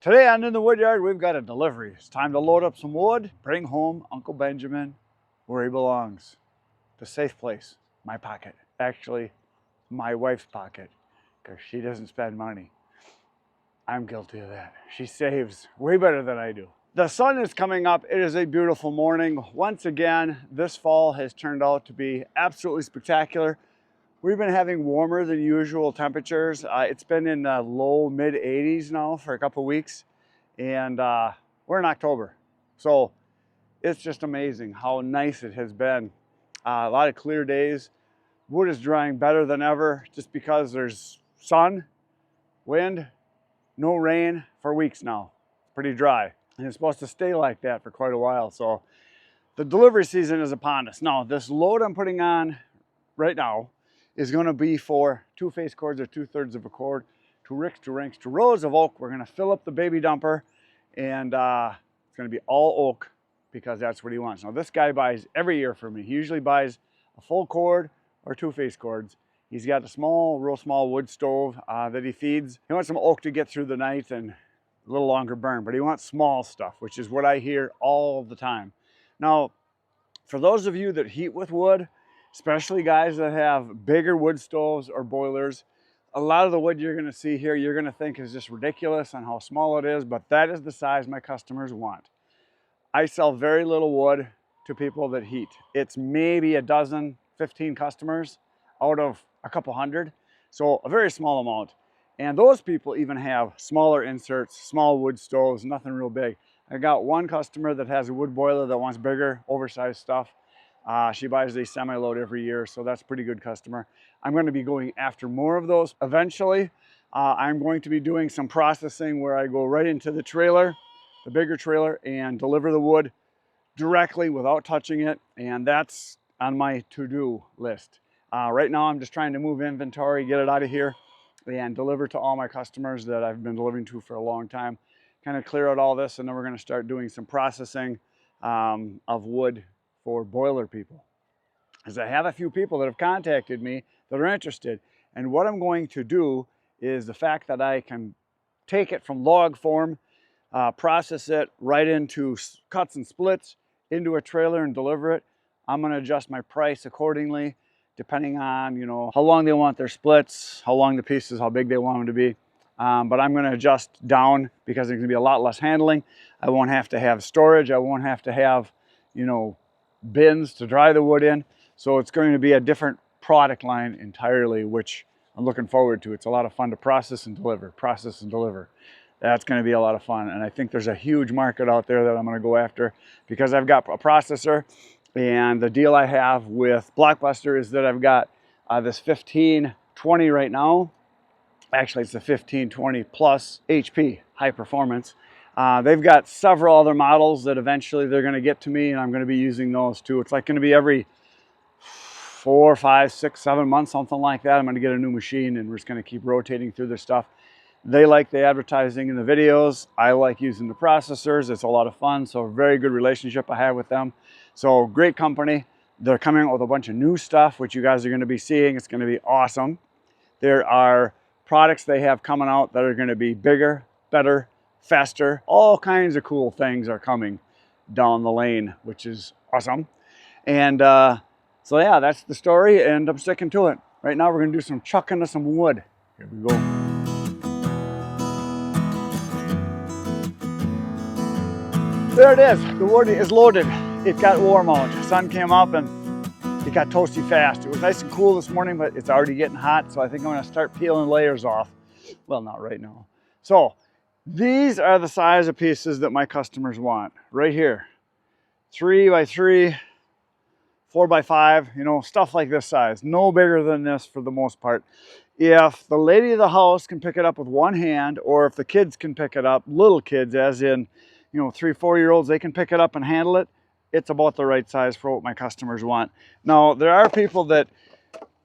Today on In the Woodyard, we've got a delivery. It's time to load up some wood, bring home Uncle Benjamin where he belongs. The safe place, my pocket. Actually, my wife's pocket, because she doesn't spend money. I'm guilty of that. She saves way better than I do. The sun is coming up. It is a beautiful morning. Once again, this fall has turned out to be absolutely spectacular. We've been having warmer than usual temperatures. It's been in the low mid 80s now for a couple weeks, and we're in October. So it's just amazing how nice it has been. A lot of clear days. Wood is drying better than ever just because there's sun, wind, no rain for weeks now. It's pretty dry, and it's supposed to stay like that for quite a while. So the delivery season is upon us. Now, this load I'm putting on right now is going to be for 2 face cords or 2/3 of a cord, 2 ricks, 2 ranks, 2 rows of oak. We're going to fill up the baby dumper, and it's going to be all oak because that's what he wants. Now, this guy buys every year for me. He usually buys a full cord or 2 face cords. He's got a small, real small wood stove that he feeds. He wants some oak to get through the night and a little longer burn, but he wants small stuff, which is what I hear all the time. Now, for those of you that heat with wood, especially guys that have bigger wood stoves or boilers, a lot of the wood you're going to see here, you're going to think is just ridiculous on how small it is, but that is the size my customers want. I sell very little wood to people that heat. It's maybe a dozen, 15 customers out of a couple hundred, so a very small amount. And those people even have smaller inserts, small wood stoves, nothing real big. I got one customer that has a wood boiler that wants bigger, oversized stuff. She buys a semi-load every year, so that's a pretty good customer. I'm going to be going after more of those eventually. I'm going to be doing some processing where I go right into the trailer, the bigger trailer, and deliver the wood directly without touching it, and that's on my to-do list. Right now I'm just trying to move inventory, get it out of here, and deliver to all my customers that I've been delivering to for a long time. Kind of clear out all this, and then we're going to start doing some processing of wood for boiler people, because I have a few people that have contacted me that are interested. And what I'm going to do is the fact that I can take it from log form, process it right into cuts and splits into a trailer and deliver it. I'm going to adjust my price accordingly, depending on, you know, how long they want their splits, how long the pieces, how big they want them to be. But I'm going to adjust down because there's going to be a lot less handling. I won't have to have storage. I won't have to have, you know, bins to dry the wood in. So it's going to be a different product line entirely, which I'm looking forward to. It's a lot of fun to process and deliver, That's going to be a lot of fun. And I think there's a huge market out there that I'm going to go after because I've got a processor. And the deal I have with Blockbuster is that I've got this 1520 right now. Actually, it's the 1520 plus HP, high performance. They've got several other models that eventually they're going to get to me, and I'm going to be using those too. It's like going to be every 4, 5, 6, 7 months, something like that. I'm going to get a new machine, and we're just going to keep rotating through their stuff. They like the advertising and the videos. I like using the processors. It's a lot of fun. So a very good relationship I have with them. So great company. They're coming out with a bunch of new stuff, which you guys are going to be seeing. It's going to be awesome. There are products they have coming out that are going to be bigger, better, faster. All kinds of cool things are coming down the lane, which is awesome. And so yeah, that's the story, and I'm sticking to it. Right now we're going to do some chucking of some wood. Here we go. There it is. The wood is loaded. It got warm out. The sun came up and it got toasty fast. It was nice and cool this morning, but it's already getting hot, so I think I'm going to start peeling layers off. Well, not right now. So these are the size of pieces that my customers want. Right here. 3 by 3, 4 by 5, you know, stuff like this size. No bigger than this for the most part. If the lady of the house can pick it up with one hand, or if the kids can pick it up, little kids as in, you know, 3, 4-year-olds, they can pick it up and handle it, it's about the right size for what my customers want. Now, there are people that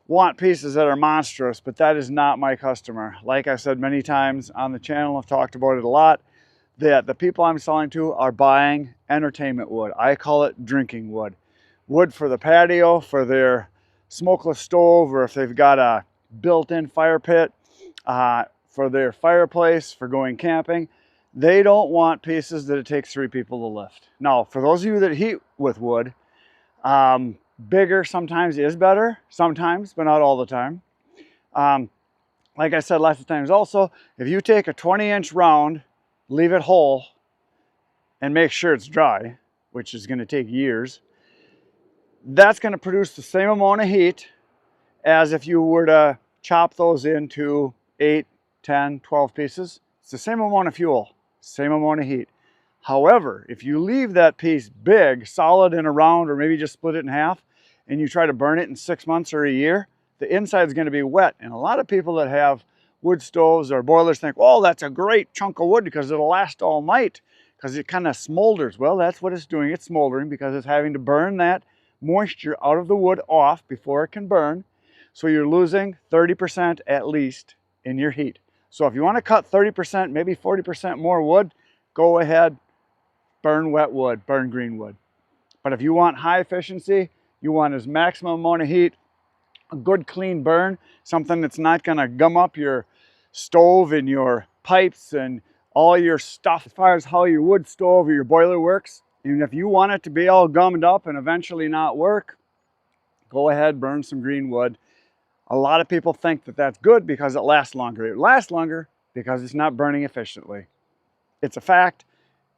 want pieces that are monstrous, but that is not my customer. Like I said many times on the channel, I've talked about it a lot, that the people I'm selling to are buying entertainment wood. I call it drinking wood. Wood for the patio, for their smokeless stove, or if they've got a built-in fire pit, for their fireplace, for going camping. They don't want pieces that it takes 3 people to lift. Now, for those of you that heat with wood, bigger sometimes is better, sometimes, but not all the time. Like I said lots of times also, if you take a 20-inch round, leave it whole, and make sure it's dry, which is going to take years, that's going to produce the same amount of heat as if you were to chop those into 8, 10, 12 pieces. It's the same amount of fuel, same amount of heat. However, if you leave that piece big, solid in a round, or maybe just split it in half, and you try to burn it in 6 months or a year, the inside is going to be wet. And a lot of people that have wood stoves or boilers think, oh, that's a great chunk of wood because it'll last all night because it kind of smolders. Well, that's what it's doing. It's smoldering because it's having to burn that moisture out of the wood off before it can burn. So you're losing 30% at least in your heat. So if you want to cut 30%, maybe 40% more wood, go ahead, burn wet wood, burn green wood. But if you want high efficiency, you want as maximum amount of heat, a good clean burn, something that's not going to gum up your stove and your pipes and all your stuff as far as how your wood stove or your boiler works. And if you want it to be all gummed up and eventually not work, go ahead, burn some green wood. A lot of people think that that's good because it lasts longer. It lasts longer because it's not burning efficiently. It's a fact.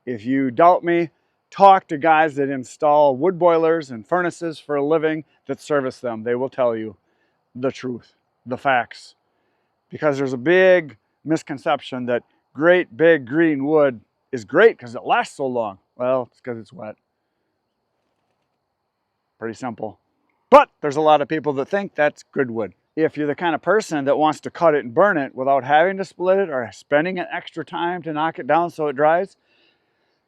If you doubt me, talk to guys that install wood boilers and furnaces for a living that service them. They will tell you the truth, the facts. Because there's a big misconception that great big green wood is great because it lasts so long. Well, it's because it's wet. Pretty simple. But there's a lot of people that think that's good wood. If you're the kind of person that wants to cut it and burn it without having to split it or spending an extra time to knock it down so it dries,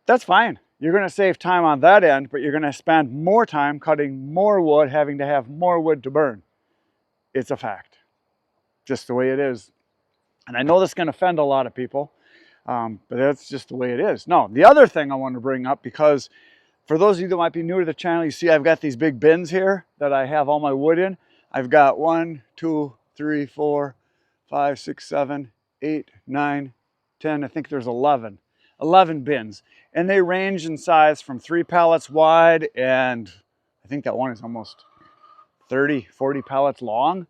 that's fine. You're going to save time on that end, but you're going to spend more time cutting more wood, having to have more wood to burn. It's a fact. Just the way it is. And I know this is going to offend a lot of people, but that's just the way it is. Now, the other thing I want to bring up, because for those of you that might be new to the channel, you see I've got these big bins here that I have all my wood in. I've got 1, 2, 3, 4, 5, 6, 7, 8, 9, 10, I think there's 11 bins. And they range in size from 3 pallets wide, and I think that one is almost 30, 40 pallets long.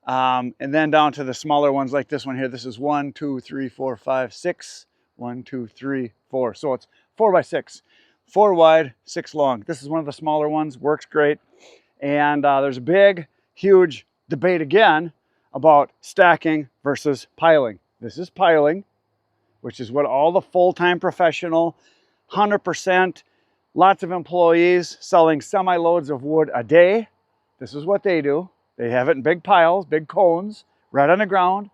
And then down to the smaller ones like this one here. This is 1, 2, 3, 4, 5, 6. 1, 2, 3, 4. So it's 4 by 6. 4 wide, 6 long. This is one of the smaller ones, works great. And there's a big, huge debate again about stacking versus piling. This is piling, which is what all the full-time professional, 100%, lots of employees selling semi-loads of wood a day. This is what they do. They have it in big piles, big cones, right on the ground.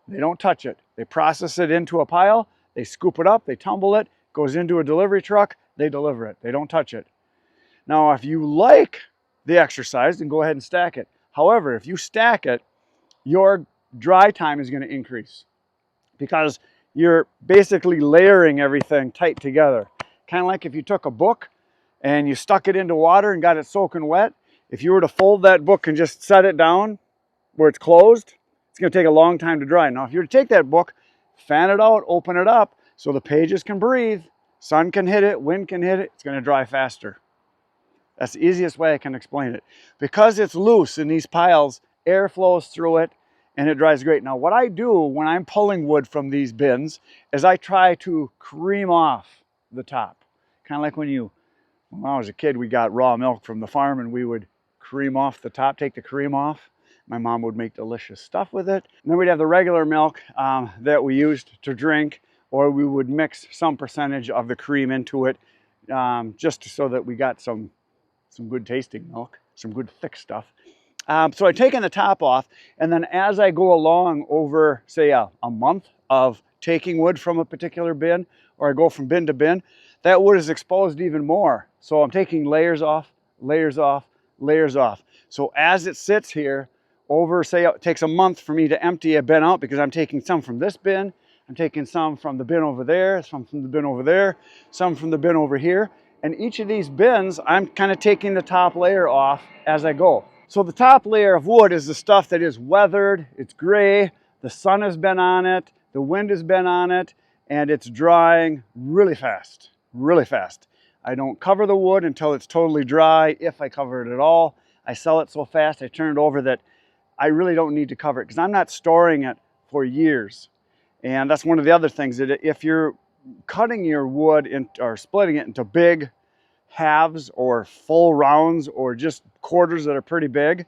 They don't touch it. They process it into a pile, they scoop it up, they tumble it, goes into a delivery truck, they deliver it. They don't touch it. Now, if you like the exercise, then go ahead and stack it. However, if you stack it, your dry time is going to increase because you're basically layering everything tight together. Kind of like if you took a book and you stuck it into water and got it soaking wet. If you were to fold that book and just set it down where it's closed, it's going to take a long time to dry. Now, if you were to take that book, fan it out, open it up so the pages can breathe, sun can hit it, wind can hit it, it's going to dry faster. That's the easiest way I can explain it. Because it's loose in these piles, air flows through it and it dries great. Now, what I do when I'm pulling wood from these bins is I try to cream off the top. Kind of like when I was a kid, we got raw milk from the farm and we would cream off the top, take the cream off. My mom would make delicious stuff with it. And then we'd have the regular milk that we used to drink, or we would mix some percentage of the cream into it just so that we got some good tasting milk, some good thick stuff. So I've taken the top off, and then as I go along over, say, a month of taking wood from a particular bin, or I go from bin to bin, that wood is exposed even more. So I'm taking layers off, layers off, layers off. So as it sits here over, say, it takes a month for me to empty a bin out because I'm taking some from this bin, I'm taking some from the bin over there, some from the bin over there, some from the bin over here. And each of these bins, I'm kind of taking the top layer off as I go. So the top layer of wood is the stuff that is weathered, it's gray, the sun has been on it, the wind has been on it, and it's drying really fast, really fast. I don't cover the wood until it's totally dry, if I cover it at all. I sell it so fast, I turn it over that I really don't need to cover it because I'm not storing it for years. And that's one of the other things, that if you're cutting your wood or splitting it into big halves or full rounds or just quarters that are pretty big,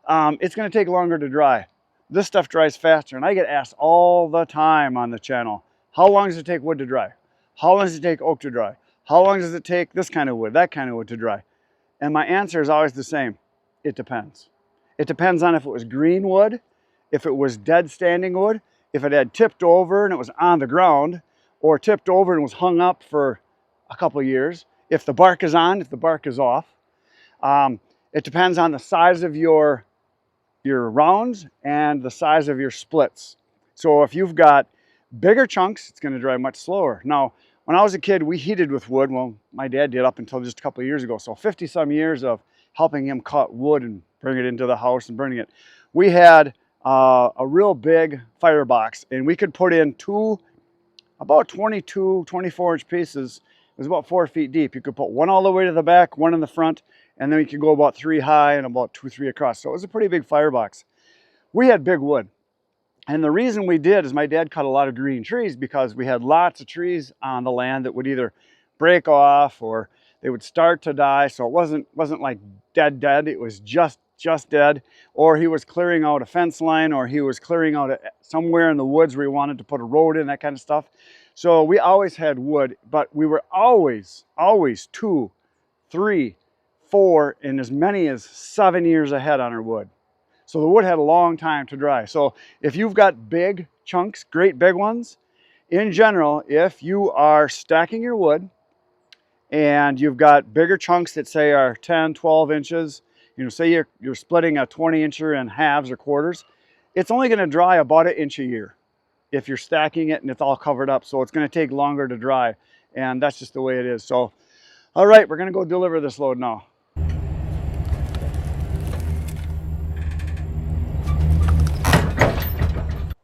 it's going to take longer to dry. This stuff dries faster, and I get asked all the time on the channel, how long does it take wood to dry? How long does it take oak to dry? How long does it take this kind of wood, that kind of wood to dry? And my answer is always the same. It depends. It depends on if it was green wood, if it was dead standing wood, if it had tipped over and it was on the ground, or tipped over and was hung up for a couple of years, if the bark is on, if the bark is off. It depends on the size of your rounds and the size of your splits. So if you've got bigger chunks, it's going to dry much slower. Now, when I was a kid, we heated with wood. Well, my dad did up until just a couple of years ago. So 50 some years of helping him cut wood and bring it into the house and burning it. We had a real big firebox, and we could put in two about 22, 24-inch pieces. It was about 4 feet deep. You could put one all the way to the back, one in the front, and then you could go about 3 high and about 2, 3 across. So it was a pretty big firebox. We had big wood. And the reason we did is my dad cut a lot of green trees because we had lots of trees on the land that would either break off or they would start to die. So it wasn't like dead. It was just dead. Or he was clearing out a fence line, or he was clearing out somewhere in the woods where he wanted to put a road in, that kind of stuff. So we always had wood, but we were always 2, 3, 4, and as many as 7 years ahead on our wood. So the wood had a long time to dry. So if you've got big chunks, great big ones, in general, if you are stacking your wood and you've got bigger chunks that say are 10, 12 inches, say you're splitting a 20-incher in halves or quarters, it's only going to dry about 1 inch a year if you're stacking it and it's all covered up. So it's going to take longer to dry, and that's just the way it is. So, all right, we're going to go deliver this load now.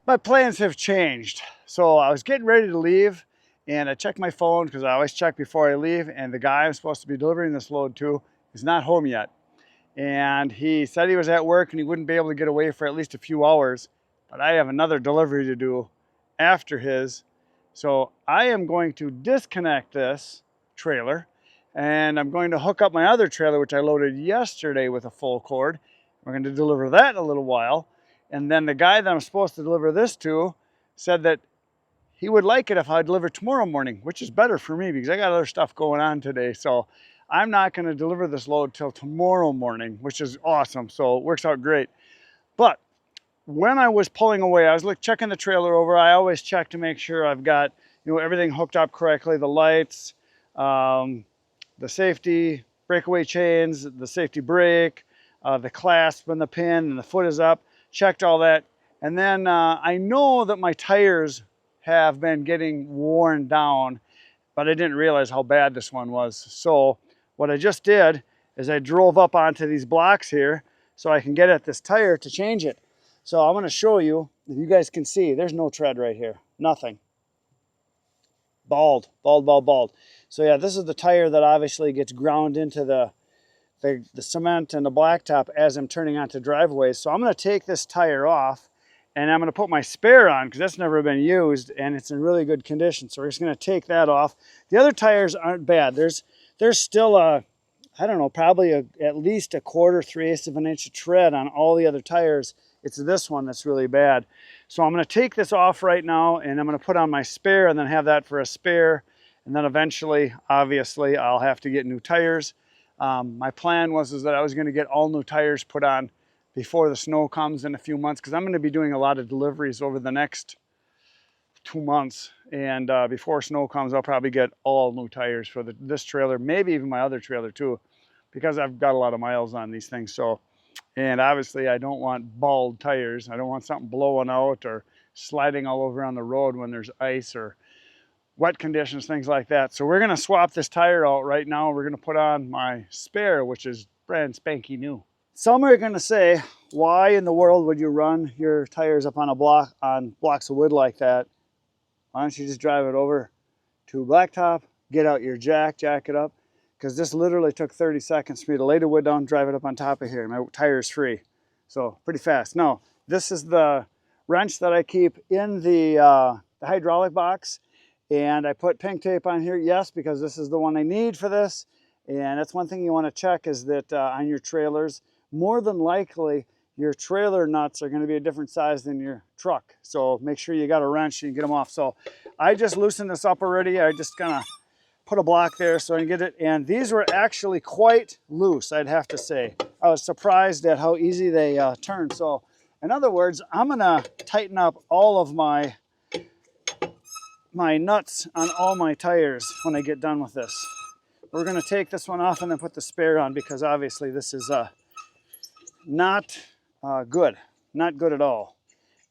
My plans have changed. So I was getting ready to leave, and I checked my phone because I always check before I leave, and the guy I'm supposed to be delivering this load to is not home yet. And he said he was at work and he wouldn't be able to get away for at least a few hours, but I have another delivery to do after his. So I am going to disconnect this trailer, and I'm going to hook up my other trailer, which I loaded yesterday with a full cord. We're going to deliver that in a little while. And then the guy that I'm supposed to deliver this to said that he would like it if I deliver tomorrow morning, which is better for me because I got other stuff going on today. So I'm not going to deliver this load till tomorrow morning, which is awesome. So it works out great. But when I was pulling away, I was checking the trailer over. I always check to make sure I've got everything hooked up correctly, the lights, the safety breakaway chains, the safety brake, the clasp and the pin, and the foot is up. Checked all that, and then I know that my tires have been getting worn down, but I didn't realize how bad this one was. So what I just did is I drove up onto these blocks here so I can get at this tire to change it. So I'm going to show you, if you guys can see, there's no tread right here, nothing. Bald. So yeah, this is the tire that obviously gets ground into the cement and the blacktop as I'm turning onto driveways. So I'm going to take this tire off and I'm going to put my spare on because that's never been used and it's in really good condition. So we're just going to take that off. The other tires aren't bad. There's still I don't know, probably at least 1/4, 3/8 of an inch of tread on all the other tires. It's this one that's really bad. So I'm going to take this off right now and I'm going to put on my spare and then have that for a spare. And then eventually, obviously, I'll have to get new tires. My plan was that I was going to get all new tires put on before the snow comes in a few months because I'm going to be doing a lot of deliveries over the next 2 months, and before snow comes I'll probably get all new tires for this trailer, maybe even my other trailer too, because I've got a lot of miles on these things. So, and obviously I don't want bald tires. I don't want something blowing out or sliding all over on the road when there's ice or wet conditions, things like that. So we're going to swap this tire out right now. We're going to put on my spare, which is brand spanky new. Some are going to say, why in the world would you run your tires up on blocks of wood like that? why don't you just drive it over to blacktop, get out your jack it up, because this literally took 30 seconds for me to lay the wood down, drive it up on top of here. My tire is free, so pretty fast. Now, this is the wrench that I keep in the hydraulic box, and I put pink tape on here, yes, because this is the one I need for this. And that's one thing you want to check, is that on your trailers, more than likely your trailer nuts are going to be a different size than your truck. So make sure you got a wrench and get them off. So I just loosened this up already. I just kind of put a block there so I can get it. And these were actually quite loose, I'd have to say. I was surprised at how easy they turned. So in other words, I'm going to tighten up all of my nuts on all my tires when I get done with this. We're going to take this one off and then put the spare on, because obviously this is not good. Not good at all.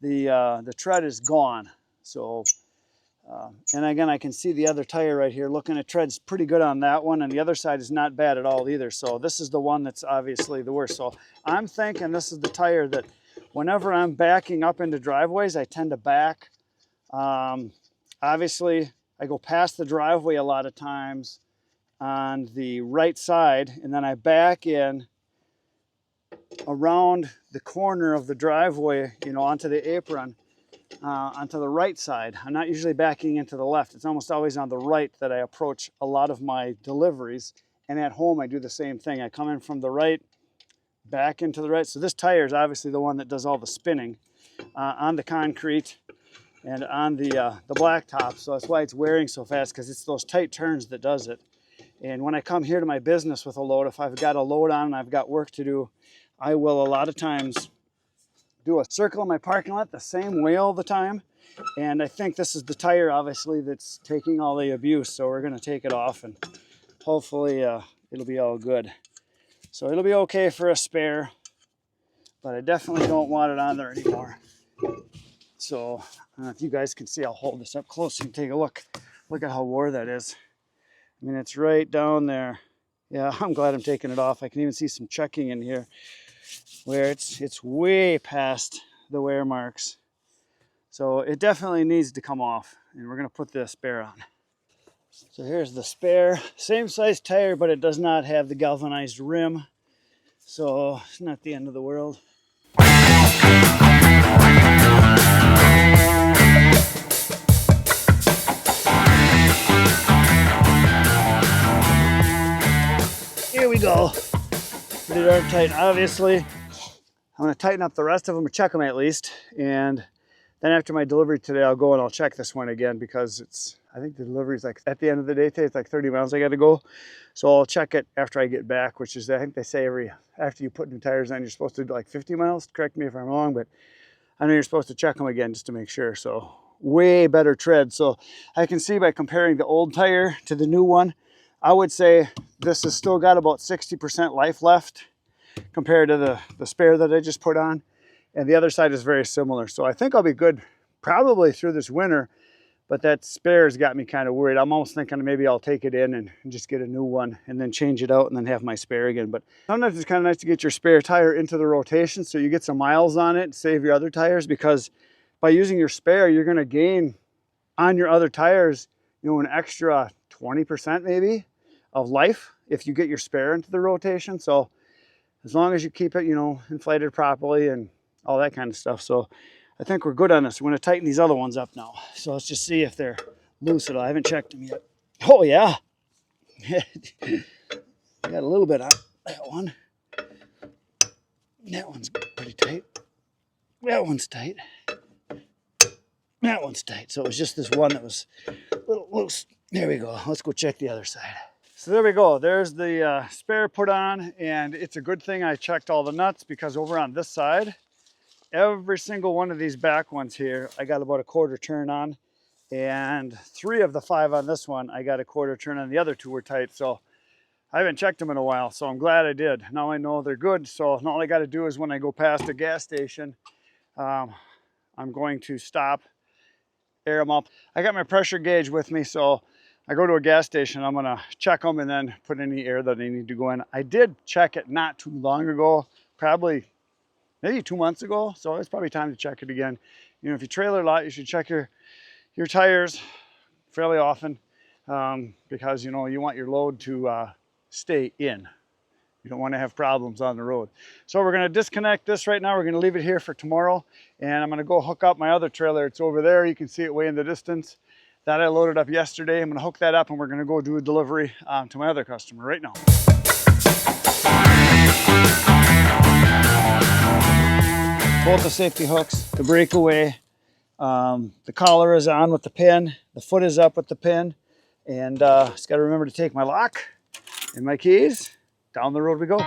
The tread is gone. So, and again, I can see the other tire right here. Looking at tread's pretty good on that one, and the other side is not bad at all either. So this is the one that's obviously the worst. So I'm thinking this is the tire that whenever I'm backing up into driveways, I tend to back. Obviously, I go past the driveway a lot of times on the right side, and then I back in around the corner of the driveway, you know, onto the apron, onto the right side. I'm not usually backing into the left. It's almost always on the right that I approach a lot of my deliveries. And at home, I do the same thing. I come in from the right, back into the right. So this tire is obviously the one that does all the spinning on the concrete and on the blacktop. So that's why it's wearing so fast, because it's those tight turns that does it. And when I come here to my business with a load, if I've got a load on and I've got work to do, I will a lot of times do a circle in my parking lot the same way all the time. And I think this is the tire, obviously, that's taking all the abuse. So we're going to take it off, and hopefully it'll be all good. So it'll be okay for a spare, but I definitely don't want it on there anymore. So I don't know if you guys can see. I'll hold this up close so you can take a look. Look at how wore that is. I mean, it's right down there. Yeah, I'm glad I'm taking it off. I can even see some checking in here where it's way past the wear marks. So it definitely needs to come off, and we're going to put the spare on. So here's the spare. Same size tire, but it does not have the galvanized rim. So it's not the end of the world. Here we go. Pretty darn tight. Obviously, I'm going to tighten up the rest of them, or check them at least. And then after my delivery today, I'll go and I'll check this one again, because I think the delivery is like, at the end of the day today, it's like 30 miles I got to go. So I'll check it after I get back, which is, I think they say after you put new tires on, you're supposed to do like 50 miles. Correct me if I'm wrong, but I know you're supposed to check them again just to make sure. So way better tread. So I can see by comparing the old tire to the new one, I would say this has still got about 60% life left compared to the spare that I just put on. And the other side is very similar. So I think I'll be good probably through this winter, but that spare's got me kind of worried. I'm almost thinking maybe I'll take it in and just get a new one and then change it out and then have my spare again. But sometimes it's kind of nice to get your spare tire into the rotation so you get some miles on it, save your other tires, because by using your spare, you're going to gain on your other tires, you know, an extra 20% maybe of life if you get your spare into the rotation. So as long as you keep it, you know, inflated properly and all that kind of stuff. So I think we're good on this. We're going to tighten these other ones up now. So let's just see if they're loose at all. I haven't checked them yet. Oh yeah. Got a little bit on that one. That one's pretty tight. That one's tight. That one's tight. So it was just this one that was a little loose. There we go. Let's go check the other side. So there we go. There's the spare put on, and it's a good thing I checked all the nuts, because over on this side, every single one of these back ones here, I got about a quarter turn on, and 3 of the 5 on this one, I got a quarter turn on. The other 2 were tight, so I haven't checked them in a while, so I'm glad I did. Now I know they're good, so all I got to do is when I go past a gas station, I'm going to stop, air them up. I got my pressure gauge with me, so I go to a gas station, I'm going to check them and then put any air that they need to go in. I did check it not too long ago, probably maybe 2 months ago, so it's probably time to check it again. You know, if you trailer a lot, you should check your your tires fairly often because you know you want your load to stay in. You don't want to have problems on the road. So we're going to disconnect this right now. We're going to leave it here for tomorrow. And I'm going to go hook up my other trailer. It's over there. You can see it way in the distance. That I loaded up yesterday. I'm going to hook that up and we're going to go do a delivery to my other customer right now. Both the safety hooks, the breakaway, the collar is on with the pin. The foot is up with the pin. And just got to remember to take my lock and my keys. Down the road we go.